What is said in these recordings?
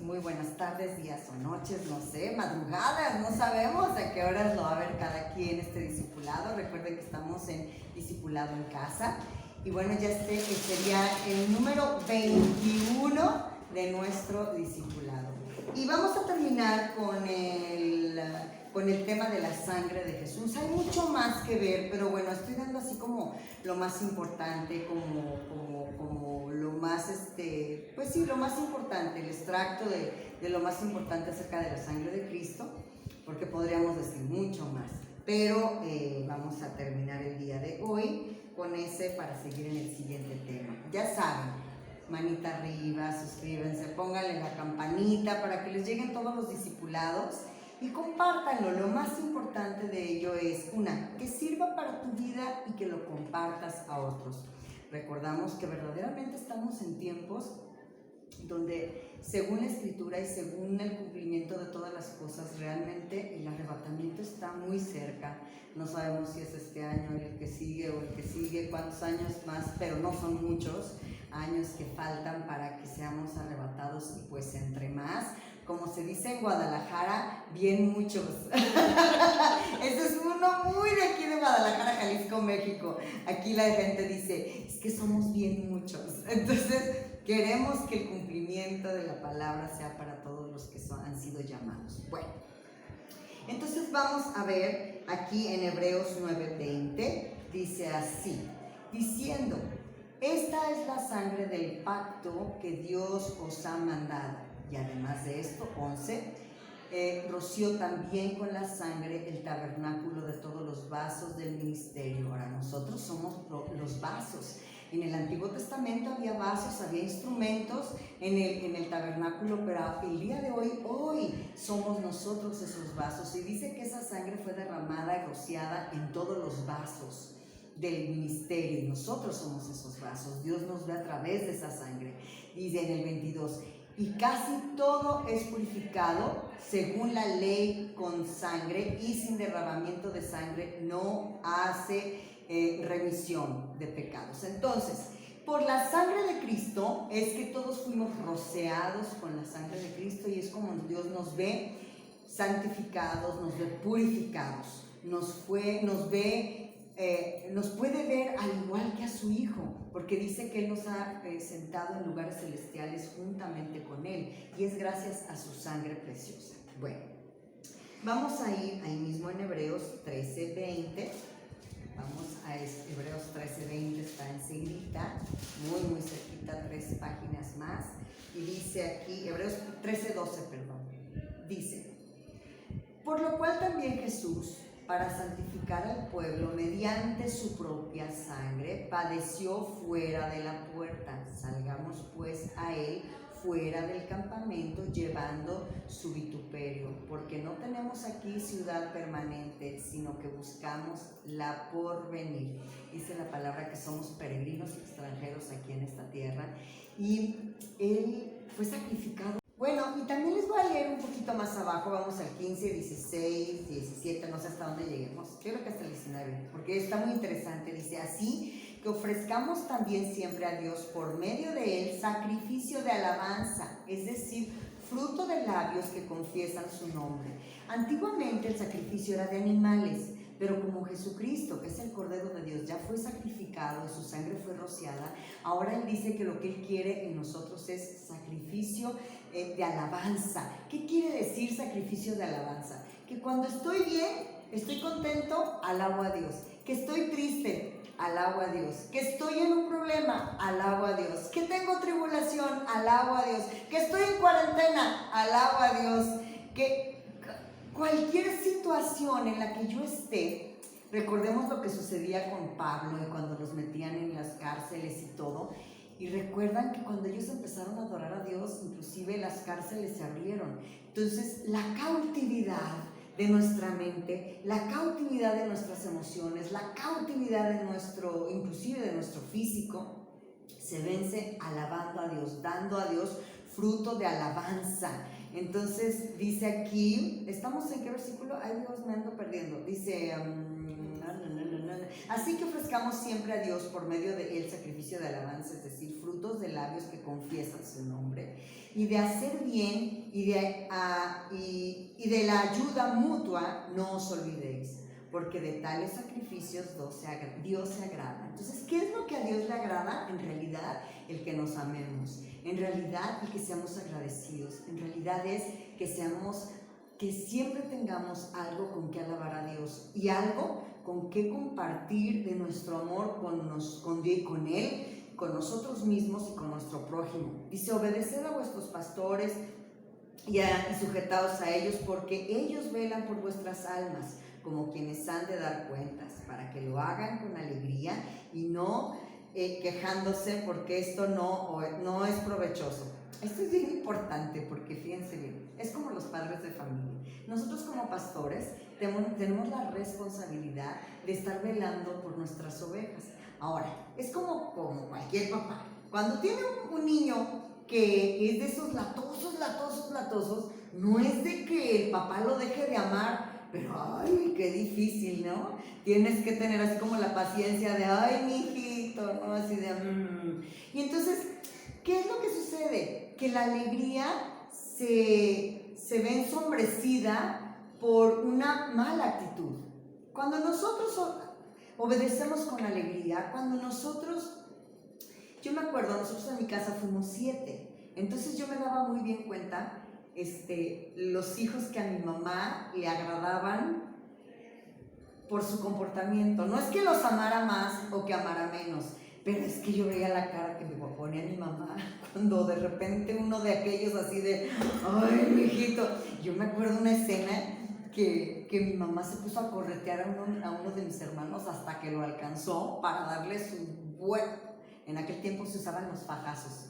muy buenas tardes, días o noches, no sé, madrugadas, no sabemos a qué horas lo va a ver cada quien este discipulado. Recuerden que estamos en discipulado en casa. Y bueno, ya este sería el número 21 de nuestro discipulado. Y vamos a terminar con el tema de la sangre de Jesús. Hay mucho más que ver, pero bueno, estoy dando así como lo más importante, como lo más, pues sí, lo más importante, el extracto de lo más importante acerca de la sangre de Cristo, porque podríamos decir mucho más. Pero vamos a terminar el día de hoy con ese para seguir en el siguiente tema. Ya saben, manita arriba, suscríbanse, pónganle la campanita para que les lleguen todos los discipulados y compártanlo. Lo más importante de ello es, que sirva para tu vida y que lo compartas a otros. Recordamos que verdaderamente estamos en tiempos donde, según la Escritura y según el cumplimiento de todas las cosas, realmente el arrebatamiento está muy cerca. No sabemos si es este año, el que sigue o el que sigue, cuántos años más, pero no son muchos años que faltan para que seamos arrebatados, y pues entre más, como se dice en Guadalajara, bien muchos. Ese es uno muy de aquí de Guadalajara, Jalisco, México. Aquí la gente dice, es que somos bien muchos. Entonces, queremos que el cumplimiento de la palabra sea para todos los que han sido llamados. Bueno, entonces vamos a ver aquí en Hebreos 9:20, dice así, diciendo, esta es la sangre del pacto que Dios os ha mandado. Y además de esto, 11, roció también con la sangre el tabernáculo de todos los vasos del ministerio. Ahora nosotros somos los vasos. En el Antiguo Testamento había vasos, había instrumentos en el tabernáculo, pero el día de hoy somos nosotros esos vasos. Y dice que esa sangre fue derramada y rociada en todos los vasos del ministerio, y nosotros somos esos vasos. Dios nos ve a través de esa sangre. Dice en el 22, y casi todo es purificado según la ley con sangre, y sin derramamiento de sangre no hace remisión de pecados. Entonces, por la sangre de Cristo es que todos fuimos rociados con la sangre de Cristo, y es como Dios nos ve santificados, nos ve purificados, nos puede ver al igual que a su Hijo, porque dice que Él nos ha sentado en lugares celestiales juntamente con Él, y es gracias a su sangre preciosa. Bueno, vamos a ir ahí mismo en Hebreos 13:20. Vamos a Hebreos 13:20, está enseguida, muy cerquita, 3 páginas más, y dice aquí, Hebreos 13:12, perdón, dice, por lo cual también Jesús, para santificar al pueblo mediante su propia sangre, padeció fuera de la puerta. Salgamos pues a él fuera del campamento, llevando su vituperio, porque no tenemos aquí ciudad permanente, sino que buscamos la porvenir. Dice la palabra que somos peregrinos y extranjeros aquí en esta tierra, y él fue sacrificado. Bueno, y también les voy a leer un poquito más abajo, vamos al 15, 16, 17, no sé hasta dónde lleguemos, creo que hasta el 19, porque está muy interesante. Dice, así que ofrezcamos también siempre a Dios por medio de él sacrificio de alabanza, es decir, fruto de labios que confiesan su nombre. Antiguamente el sacrificio era de animales, pero como Jesucristo, que es el Cordero de Dios, ya fue sacrificado y su sangre fue rociada, ahora Él dice que lo que Él quiere en nosotros es sacrificio de alabanza. ¿Qué quiere decir sacrificio de alabanza? Que cuando estoy bien, estoy contento, alabo a Dios. Que estoy triste, alabo a Dios. Que estoy en un problema, alabo a Dios. Que tengo tribulación, alabo a Dios. Que estoy en cuarentena, alabo a Dios. Que cualquier situación en la que yo esté, recordemos lo que sucedía con Pablo y cuando los metían en las cárceles y todo, y recuerdan que cuando ellos empezaron a adorar a Dios, inclusive las cárceles se abrieron. Entonces, la cautividad de nuestra mente, la cautividad de nuestras emociones, la cautividad de inclusive de nuestro físico, se vence alabando a Dios, dando a Dios fruto de alabanza. Entonces dice aquí, ¿estamos en qué versículo? Ay Dios, me ando perdiendo. Dice, Así que ofrezcamos siempre a Dios por medio de el sacrificio de alabanza, es decir, frutos de labios que confiesan su nombre, y de hacer bien y de la ayuda mutua no os olvidéis, porque de tales sacrificios Dios se agrada. Entonces, ¿qué es lo que a Dios le agrada? En realidad, el que nos amemos, en realidad el que seamos agradecidos, en realidad es que siempre tengamos algo con que alabar a Dios y algo con que compartir de nuestro amor con Él, con nosotros mismos y con nuestro prójimo. Dice, obedeced a vuestros pastores y sujetaos a ellos, porque ellos velan por vuestras almas, como quienes han de dar cuentas, para que lo hagan con alegría y no quejándose, porque esto no es provechoso. Esto es bien importante porque fíjense bien, es como los padres de familia. Nosotros como pastores tenemos la responsabilidad de estar velando por nuestras ovejas. Ahora, es como cualquier papá. Cuando tiene un niño que es de esos latosos, no es de que el papá lo deje de amar, pero ay, qué difícil, ¿no? Tienes que tener así como la paciencia de, ay, mijito, ¿no? Así de, Y entonces, ¿qué es lo que sucede? Que la alegría se ve ensombrecida por una mala actitud. Cuando nosotros obedecemos con alegría, yo me acuerdo, nosotros en mi casa fuimos 7, entonces yo me daba muy bien cuenta los hijos que a mi mamá le agradaban por su comportamiento. No es que los amara más o que amara menos, pero es que yo veía la cara que me ponía mi mamá cuando de repente uno de aquellos así de, ay, mijito. Yo me acuerdo una escena que mi mamá se puso a corretear a uno de mis hermanos hasta que lo alcanzó para darle su buen. En aquel tiempo se usaban los fajazos.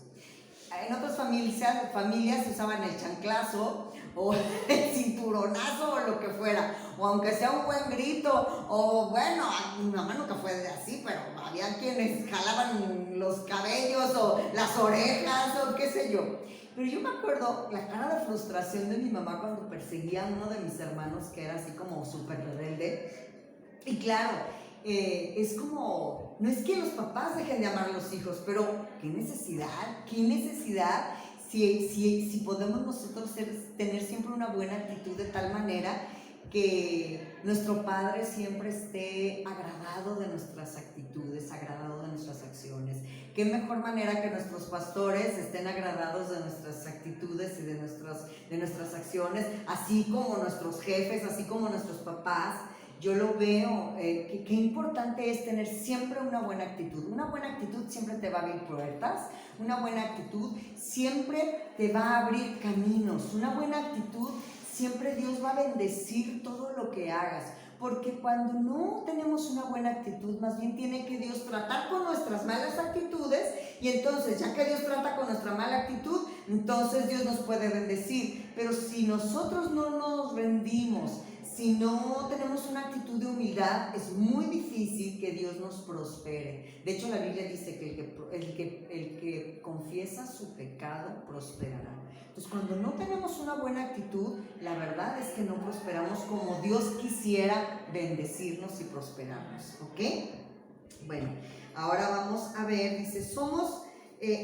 En otras familias se usaban el chanclazo o el cinturonazo o lo que fuera, o aunque sea un buen grito, o bueno, mi mamá nunca fue así, pero había quienes jalaban los cabellos o las orejas o qué sé yo. Pero yo me acuerdo la cara de frustración de mi mamá cuando perseguía a uno de mis hermanos que era así como súper rebelde. Y claro, es como, no es que los papás dejen de amar a los hijos, pero qué necesidad si podemos nosotros tener siempre una buena actitud de tal manera que nuestro Padre siempre esté agradado de nuestras actitudes, agradado de nuestras acciones. Qué mejor manera que nuestros pastores estén agradados de nuestras actitudes y de nuestras acciones, así como nuestros jefes, así como nuestros papás. Yo lo veo, qué importante es tener siempre una buena actitud. Una buena actitud siempre te va a abrir puertas, una buena actitud siempre te va a abrir caminos, una buena actitud siempre Dios va a bendecir todo lo que hagas. Porque cuando no tenemos una buena actitud, más bien tiene que Dios tratar con nuestras malas actitudes, y entonces, ya que Dios trata con nuestra mala actitud, entonces Dios nos puede bendecir. Pero si nosotros no nos rendimos, si no tenemos una actitud de humildad, es muy difícil que Dios nos prospere. De hecho, la Biblia dice que el que confiesa su pecado prosperará. Entonces, cuando no tenemos una buena actitud, la verdad es que no prosperamos como Dios quisiera bendecirnos y prosperarnos, ¿ok? Bueno, ahora vamos a ver, dice, somos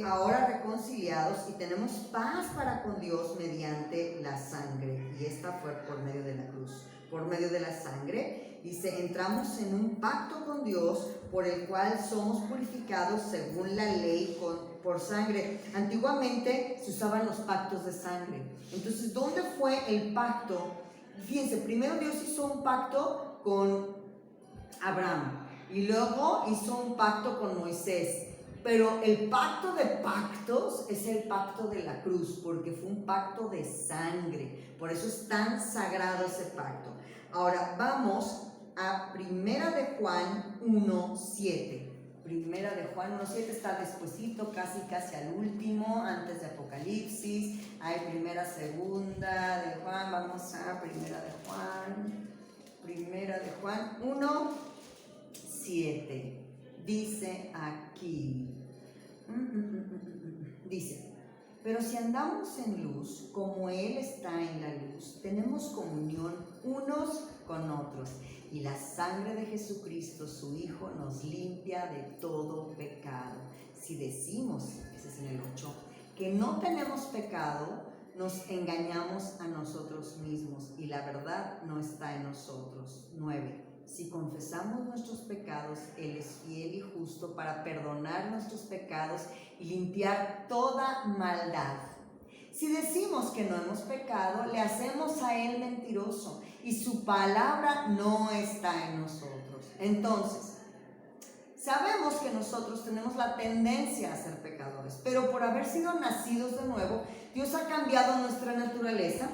ahora reconciliados y tenemos paz para con Dios mediante la sangre, y esta fue por medio de la cruz. Por medio de la sangre, dice, entramos en un pacto con Dios por el cual somos purificados según la ley por sangre. Antiguamente se usaban los pactos de sangre. Entonces, ¿dónde fue el pacto? Fíjense, primero Dios hizo un pacto con Abraham y luego hizo un pacto con Moisés. Pero el pacto de pactos es el pacto de la cruz, porque fue un pacto de sangre. Por eso es tan sagrado ese pacto. Ahora vamos a Primera de Juan 1:7. Primera de Juan 1:7 está despuesito, casi al último, antes de Apocalipsis. Hay Segunda de Juan. Vamos a Primera de Juan 1:7. Dice aquí, dice, Pero si andamos en luz, como Él está en la luz, tenemos comunión unos con otros. Y la sangre de Jesucristo, su Hijo, nos limpia de todo pecado. Si decimos, ese es en el 8, que no tenemos pecado, nos engañamos a nosotros mismos y la verdad no está en nosotros. 9. Si confesamos nuestros pecados, Él es fiel y justo para perdonar nuestros pecados y limpiar toda maldad. Si decimos que no hemos pecado, le hacemos a Él mentiroso y su palabra no está en nosotros. Entonces, sabemos que nosotros tenemos la tendencia a ser pecadores, pero por haber sido nacidos de nuevo, Dios ha cambiado nuestra naturaleza.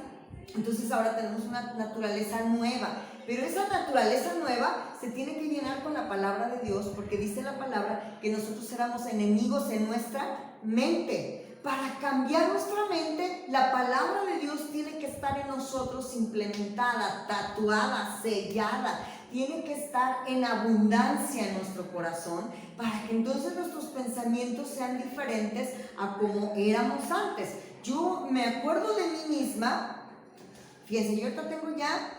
Entonces ahora tenemos una naturaleza nueva, pero esa naturaleza nueva se tiene que llenar con la palabra de Dios, porque dice la palabra que nosotros éramos enemigos en nuestra mente. Para cambiar nuestra mente, la palabra de Dios tiene que estar en nosotros implementada, tatuada, sellada. Tiene que estar en abundancia en nuestro corazón para que entonces nuestros pensamientos sean diferentes a como éramos antes. Yo me acuerdo de mí misma. Fíjense, yo ahorita tengo ya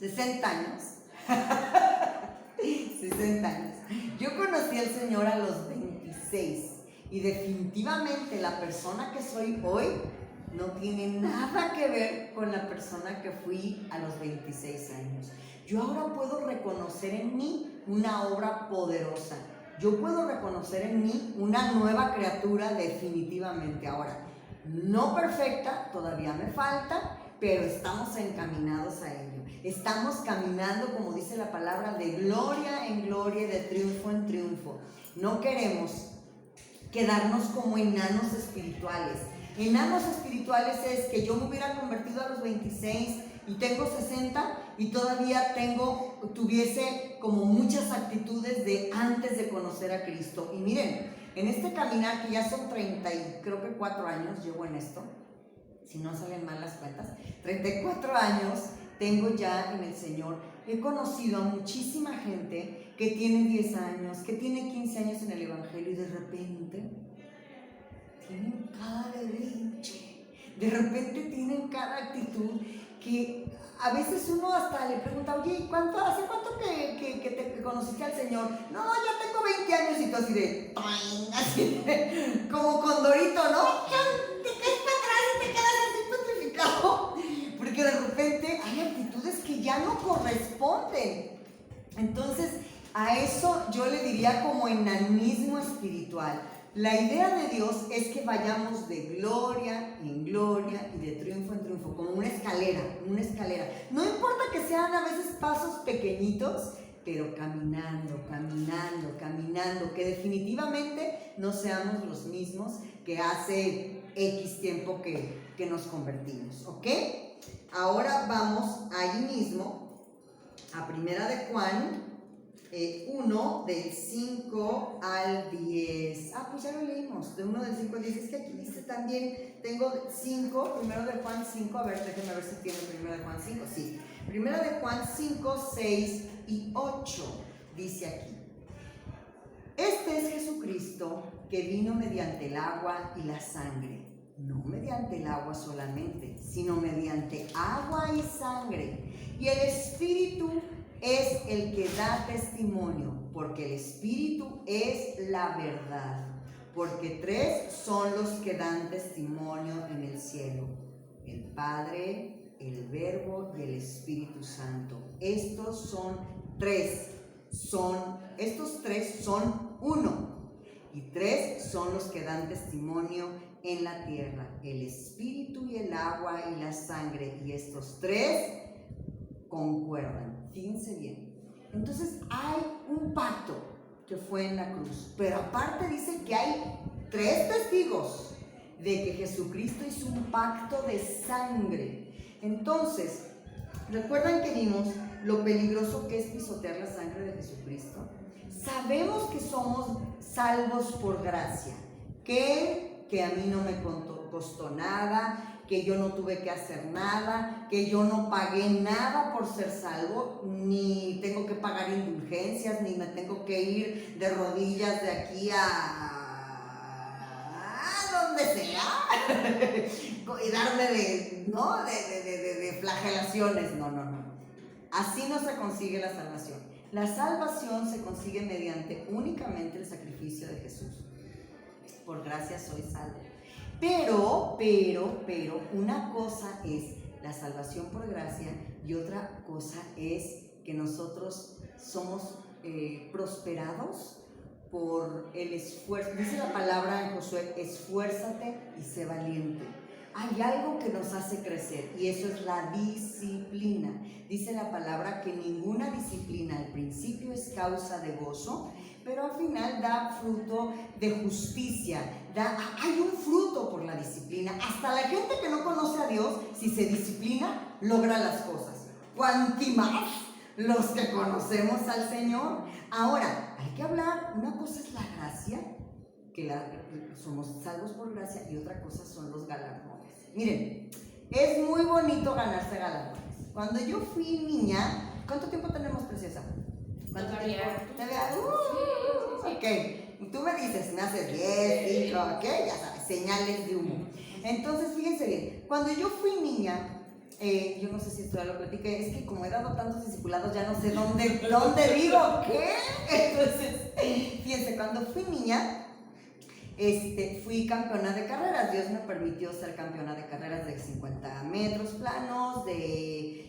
60 años. 60 años. Yo conocí al Señor a los 26 y definitivamente la persona que soy hoy no tiene nada que ver con la persona que fui a los 26 años. Yo ahora puedo reconocer en mí una obra poderosa. Yo puedo reconocer en mí una nueva criatura definitivamente. Ahora, no perfecta, todavía me falta, pero estamos encaminados a ello. Estamos caminando, como dice la palabra, de gloria en gloria y de triunfo en triunfo. No queremos quedarnos como enanos espirituales. Enanos espirituales es que yo me hubiera convertido a los 26 y tengo 60 y todavía tuviese como muchas actitudes de antes de conocer a Cristo. Y miren, en este caminar que ya son 30 y creo que 4 años llevo en esto, si no salen mal las cuentas, 34 años tengo ya en el Señor. He conocido a muchísima gente que tiene 10 años, que tiene 15 años en el Evangelio y de repente tienen cada berrinche, de repente tienen cada actitud que a veces uno hasta le pregunta, oye, ¿hace cuánto que te conociste al Señor? No, ya tengo 20 años y tú así de, como Condorito, ¿no? Te caes para atrás y te quedas así petrificado, porque de repente hay actitudes que ya no corresponden. Entonces, a eso yo le diría como enanismo espiritual. La idea de Dios es que vayamos de gloria en gloria y de triunfo en triunfo, como una escalera, una escalera. No importa que sean a veces pasos pequeñitos, pero caminando, caminando, caminando, que definitivamente no seamos los mismos que hace X tiempo que nos convertimos, ¿ok? Ahora vamos ahí mismo a Primera de Juan 1 del 5 al 10. Pues ya lo leímos, de 1 del 5 al 10. Es que aquí dice también, tengo 5, primero de Juan 5, a ver, déjenme ver si tiene primero de Juan 5, sí. Primero de Juan 5, 6 y 8, dice aquí. Este es Jesucristo que vino mediante el agua y la sangre. No mediante el agua solamente, sino mediante agua y sangre. Y el Espíritu es el que da testimonio, porque el Espíritu es la verdad. Porque 3 son los que dan testimonio en el cielo: el Padre, el Verbo y el Espíritu Santo. Estos 3 son uno. Y 3 son los que dan testimonio en la tierra: el Espíritu y el agua y la sangre. Y estos 3 concuerdan. Fíjense bien. Entonces hay un pacto que fue en la cruz, pero aparte dice que hay 3 testigos de que Jesucristo hizo un pacto de sangre. Entonces, ¿recuerdan que vimos lo peligroso que es pisotear la sangre de Jesucristo? Sabemos que somos salvos por gracia, que a mí no me costó nada, que yo no tuve que hacer nada, que yo no pagué nada por ser salvo, ni tengo que pagar indulgencias, ni me tengo que ir de rodillas de aquí a donde sea, cuidarme de, ¿no? de flagelaciones. No. Así no se consigue la salvación. La salvación se consigue mediante únicamente el sacrificio de Jesús. Por gracia soy salvo. Pero, una cosa es la salvación por gracia y otra cosa es que nosotros somos prosperados por el esfuerzo. Dice la palabra en Josué, esfuérzate y sé valiente. Hay algo que nos hace crecer y eso es la disciplina. Dice la palabra que ninguna disciplina al principio es causa de gozo, pero al final da fruto de justicia. Hay un fruto por la disciplina. Hasta la gente que no conoce a Dios, si se disciplina, logra las cosas. Cuanti más los que conocemos al Señor. Ahora, hay que hablar, una cosa es la gracia, que somos salvos por gracia, y otra cosa son los galardones. Miren, es muy bonito ganarse galardones. Cuando yo fui niña, ¿cuánto tiempo tenemos, preciosa? ¿Cuánto tiempo? Sí. Ok, tú me dices, me haces 10, 5, ok, ya sabes, señales de humo. Entonces, fíjense bien, cuando yo fui niña, yo no sé si esto ya lo platiqué, es que como he dado tantos discipulados ya no sé dónde vivo, ¿qué? Entonces, fíjense, cuando fui niña, fui campeona de carreras. Dios me permitió ser campeona de carreras de 50 metros planos, de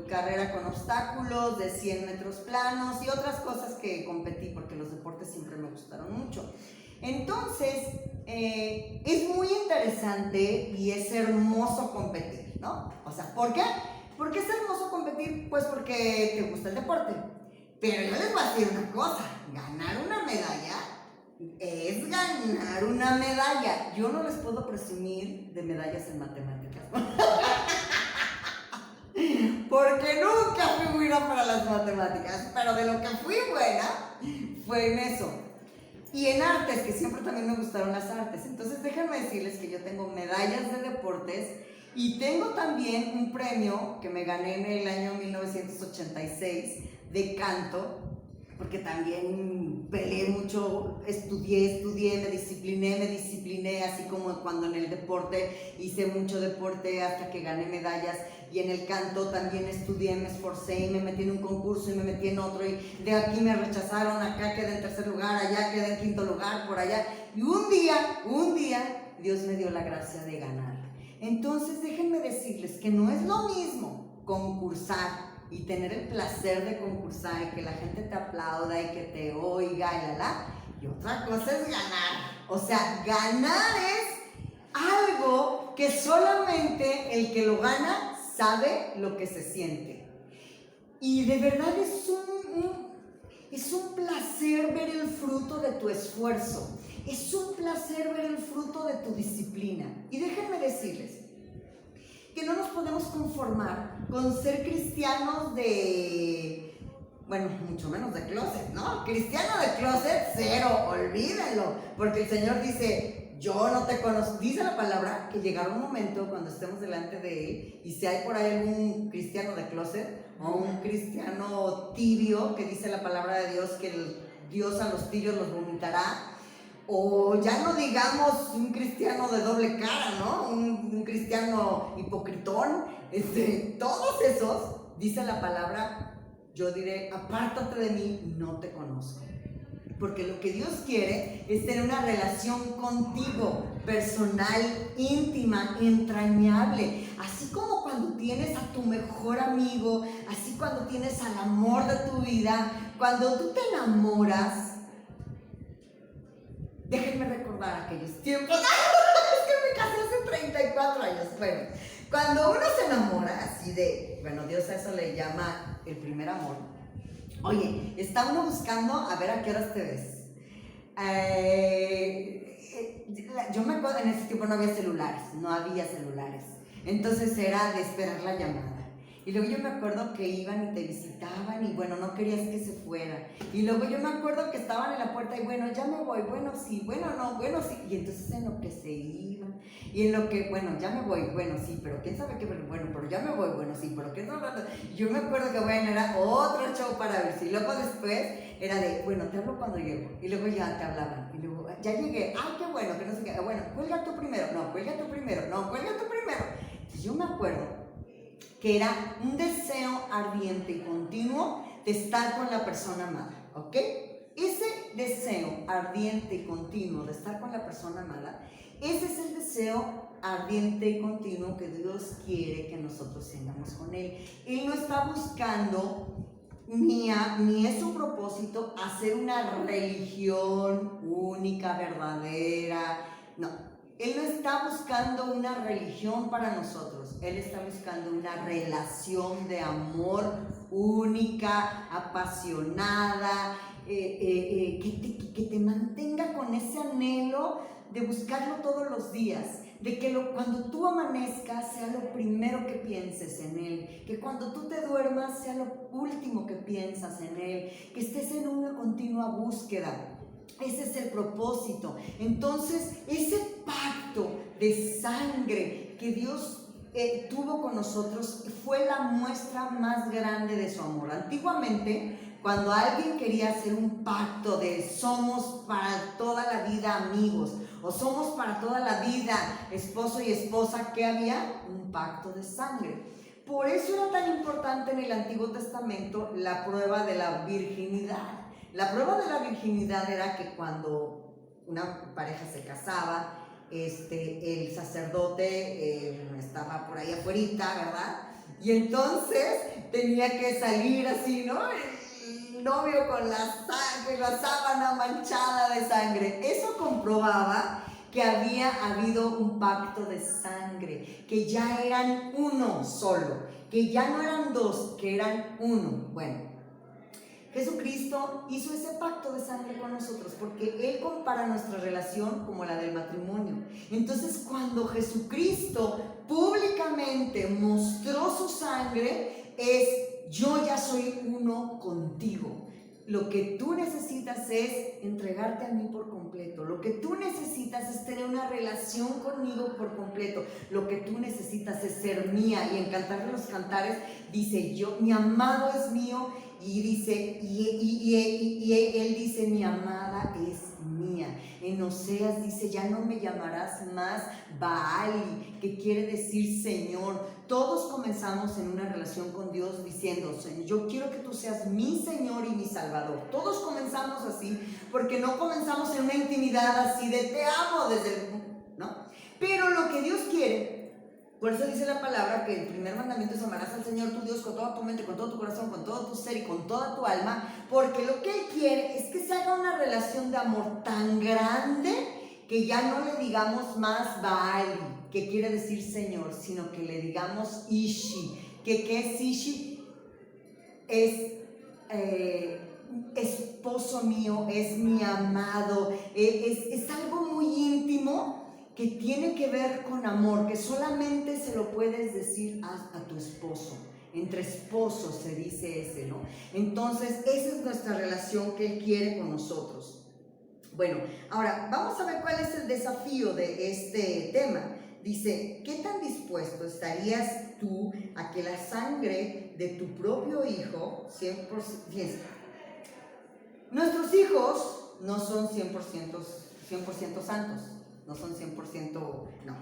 carrera con obstáculos, de 100 metros planos y otras cosas que competí porque los deportes siempre me gustaron mucho. Entonces, es muy interesante y es hermoso competir, ¿no? O sea, ¿por qué? ¿Por qué es hermoso competir? Pues porque te gusta el deporte. Pero yo les voy a decir una cosa, ganar una medalla es ganar una medalla. Yo no les puedo presumir de medallas en matemáticas, porque nunca fui buena para las matemáticas, pero de lo que fui buena fue en eso. Y en artes, que siempre también me gustaron las artes. Entonces déjenme decirles que yo tengo medallas de deportes y tengo también un premio que me gané en el año 1986 de canto, porque también peleé mucho, estudié, me discipliné, así como cuando en el deporte hice mucho deporte hasta que gané medallas, y en el canto también estudié, me esforcé y me metí en un concurso y me metí en otro, y de aquí me rechazaron, acá quedé en tercer lugar, allá quedé en quinto lugar, por allá, y un día Dios me dio la gracia de ganar. Entonces déjenme decirles que no es lo mismo concursar y tener el placer de concursar y que la gente te aplauda y que te oiga y otra cosa es ganar. O sea, ganar es algo que solamente el que lo gana sabe lo que se siente. Y de verdad es un placer ver el fruto de tu esfuerzo. Es un placer ver el fruto de tu disciplina. Y déjenme decirles que no nos podemos conformar con ser cristianos mucho menos de closet, ¿no? Cristiano de closet, cero, olvídenlo, porque el Señor dice, yo no te conozco. Dice la palabra que llegará un momento cuando estemos delante de Él, y si hay por ahí algún cristiano de closet, o un cristiano tibio, que dice la palabra de Dios que Dios a los tibios los vomitará, o ya no digamos un cristiano de doble cara, ¿no? Un cristiano hipocritón, todos esos, dice la palabra, yo diré, apártate de mí, no te conozco. Porque lo que Dios quiere es tener una relación contigo, personal, íntima, entrañable. Así como cuando tienes a tu mejor amigo, así cuando tienes al amor de tu vida, cuando tú te enamoras. Déjenme recordar aquellos tiempos. Es que me casé hace 34 años. Bueno, cuando uno se enamora así Dios a eso le llama el primer amor. Oye, está uno buscando a ver a qué horas te ves. Yo me acuerdo, en ese tiempo no había celulares. Entonces era de esperar la llamada. Y luego yo me acuerdo que iban y te visitaban y bueno, no querías que se fueran. Y luego yo me acuerdo que estaban en la puerta y bueno, ya me voy, bueno, sí, bueno, no, bueno, sí. Y entonces en lo que se iban y en lo que, bueno, ya me voy, bueno, sí, pero quién sabe qué, bueno, pero ya me voy, bueno, sí, pero qué sabe. Yo me acuerdo que bueno, era otro show para ver si. Luego después era de, bueno, te hablo cuando llego. Y luego ya te hablaban. Y luego, ya llegué, ay, qué bueno, que no sé qué. Bueno, cuelga tú primero, no, cuelga tú primero, no, cuelga tú primero. Entonces yo me acuerdo que era un deseo ardiente y continuo de estar con la persona amada, ¿ok? Ese deseo ardiente y continuo de estar con la persona amada, ese es el deseo ardiente y continuo que Dios quiere que nosotros tengamos con Él. Él no está buscando, ni es su propósito, hacer una religión única, verdadera, no. Él no está buscando una religión para nosotros, Él está buscando una relación de amor única, apasionada, que te mantenga con ese anhelo de buscarlo todos los días, de que cuando tú amanezcas sea lo primero que pienses en Él, que cuando tú te duermas sea lo último que piensas en Él, que estés en una continua búsqueda. Ese es el propósito. Entonces, ese pacto de sangre que Dios tuvo con nosotros fue la muestra más grande de su amor. Antiguamente, cuando alguien quería hacer un pacto de somos para toda la vida amigos o somos para toda la vida esposo y esposa, ¿qué había? Un pacto de sangre. Por eso era tan importante en el Antiguo Testamento la prueba de la virginidad. La prueba de la virginidad era que cuando una pareja se casaba, el sacerdote estaba por ahí afuerita, ¿verdad? Y entonces tenía que salir así, ¿no? El novio con la sábana manchada de sangre. Eso comprobaba que había habido un pacto de sangre, que ya eran uno solo, que ya no eran dos, que eran uno. Bueno, Jesucristo hizo ese pacto de sangre con nosotros porque Él compara nuestra relación como la del matrimonio. Entonces, cuando Jesucristo públicamente mostró su sangre, es yo ya soy uno contigo. Lo que tú necesitas es entregarte a mí por completo. Lo que tú necesitas es tener una relación conmigo por completo. Lo que tú necesitas es ser mía. Y en Cantar de los Cantares dice, mi amado es mío. Y dice, él dice, mi amada es mía. En Oseas dice, ya no me llamarás más Baali, que quiere decir Señor. Todos comenzamos en una relación con Dios diciendo, Señor, yo quiero que tú seas mi Señor y mi Salvador. Todos comenzamos así, porque no comenzamos en una intimidad así de te amo ¿no? Pero lo que Dios quiere, por eso dice la palabra que el primer mandamiento es amarás al Señor tu Dios con toda tu mente, con todo tu corazón, con todo tu ser y con toda tu alma, porque lo que Él quiere es que se haga una relación de amor tan grande que ya no le digamos más Baali, que quiere decir Señor, sino que le digamos Ishi. ¿Qué es Ishi? Es esposo mío, es mi amado, es algo muy íntimo que tiene que ver con amor, que solamente se lo puedes decir a tu esposo. Entre esposos se dice ese, ¿no? Entonces, esa es nuestra relación que Él quiere con nosotros. Bueno, ahora vamos a ver cuál es el desafío de este tema. Dice, ¿qué tan dispuesto estarías tú a que la sangre de tu propio hijo, 100%, fíjense, nuestros hijos no son 100% santos, no son 100%, no,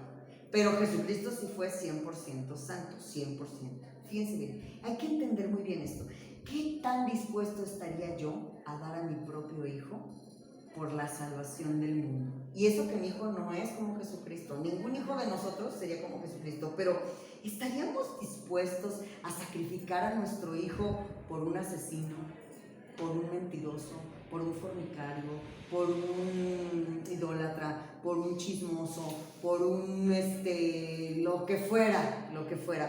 pero Jesucristo sí fue 100% santo, 100%. Fíjense bien, hay que entender muy bien esto. ¿Qué tan dispuesto estaría yo a dar a mi propio hijo por la salvación del mundo? Y eso que mi hijo no es como Jesucristo, ningún hijo de nosotros sería como Jesucristo, pero ¿estaríamos dispuestos a sacrificar a nuestro hijo por un asesino, por un mentiroso, por un fornicario, por un idólatra, por un chismoso, por un lo que fuera,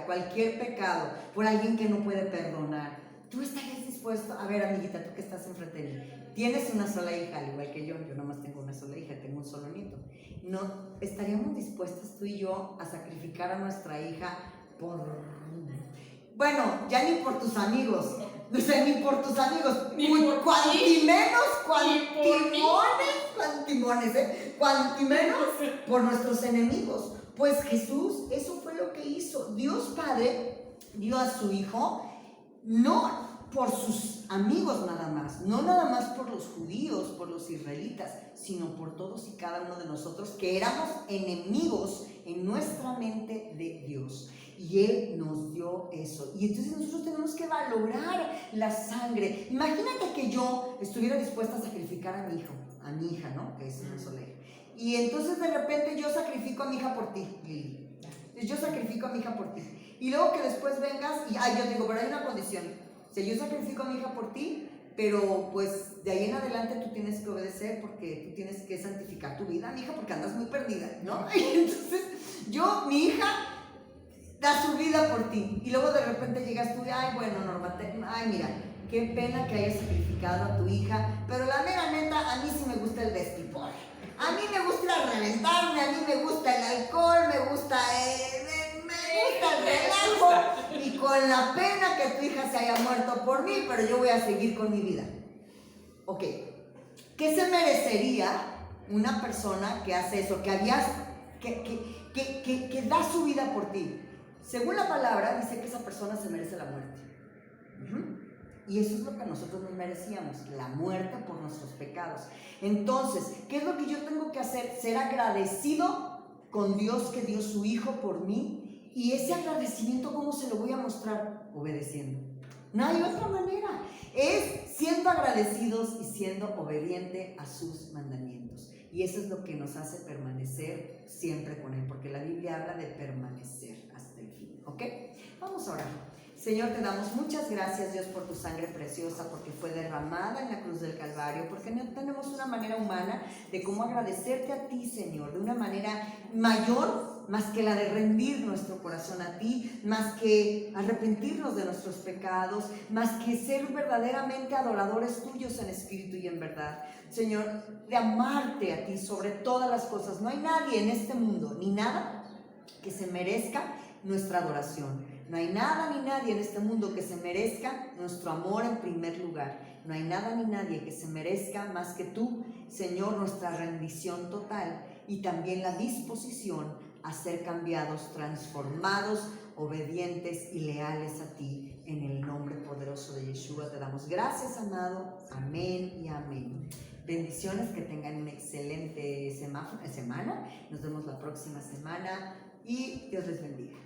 cualquier pecado, por alguien que no puede perdonar? ¿Tú estarías dispuesto? A ver, amiguita, tú que estás enfrente de mí, tienes una sola hija, al igual que yo nomás tengo una sola hija, tengo un solo nieto. ¿No estaríamos dispuestos tú y yo a sacrificar a nuestra hija por Bueno, ya ni por tus amigos. No sé, ni por tus amigos. Ni por Cuantimenos, por cuantimenos por nuestros enemigos. Pues Jesús, eso fue lo que hizo. Dios Padre dio a su Hijo, no por sus amigos nada más, no nada más por los judíos, por los israelitas, sino por todos y cada uno de nosotros que éramos enemigos en nuestra mente de Dios. Y Él nos dio eso. Y entonces nosotros tenemos que valorar la sangre. Imagínate que yo estuviera dispuesta a sacrificar a mi hijo, a mi hija, ¿no? Que es una solera. Y entonces de repente yo sacrifico a mi hija por ti, Lili. Yo sacrifico a mi hija por ti. Y luego que después vengas y, yo digo, pero hay una condición. O sea, yo sacrifico a mi hija por ti, pero pues de ahí en adelante tú tienes que obedecer porque tú tienes que santificar tu vida, mi hija, porque andas muy perdida, ¿no? Y entonces mi hija da su vida por ti. Y luego de repente llegas tú y, ay, bueno, Norma, mira, qué pena que hayas sacrificado a tu hija, pero la mera neta, a mí sí me gusta el despiporre. A mí me gusta reventarme, a mí me gusta el alcohol, me gusta el relajo, y con la pena que tu hija se haya muerto por mí, pero yo voy a seguir con mi vida. Ok, ¿qué se merecería una persona que hace eso, que da su vida por ti? Según la palabra, dice que esa persona se merece la muerte. Y eso es lo que nosotros nos merecíamos, la muerte por nuestros pecados. Entonces, ¿qué es lo que yo tengo que hacer? Ser agradecido con Dios que dio su Hijo por mí. Y ese agradecimiento, ¿cómo se lo voy a mostrar? Obedeciendo. No hay otra manera. Es siendo agradecidos y siendo obediente a sus mandamientos. Y eso es lo que nos hace permanecer siempre con Él, porque la Biblia habla de permanecer hasta el fin. ¿Ok? Vamos a orar. Señor, te damos muchas gracias, Dios, por tu sangre preciosa, porque fue derramada en la cruz del Calvario, porque no tenemos una manera humana de cómo agradecerte a ti, Señor, de una manera mayor, más que la de rendir nuestro corazón a ti, más que arrepentirnos de nuestros pecados, más que ser verdaderamente adoradores tuyos en espíritu y en verdad. Señor, de amarte a ti sobre todas las cosas. No hay nadie en este mundo, ni nada, que se merezca nuestra adoración. No hay nada ni nadie en este mundo que se merezca nuestro amor en primer lugar. No hay nada ni nadie que se merezca más que tú, Señor, nuestra rendición total y también la disposición a ser cambiados, transformados, obedientes y leales a ti. En el nombre poderoso de Yeshua te damos gracias, amado. Amén y amén. Bendiciones, que tengan una excelente semana. Nos vemos la próxima semana y Dios les bendiga.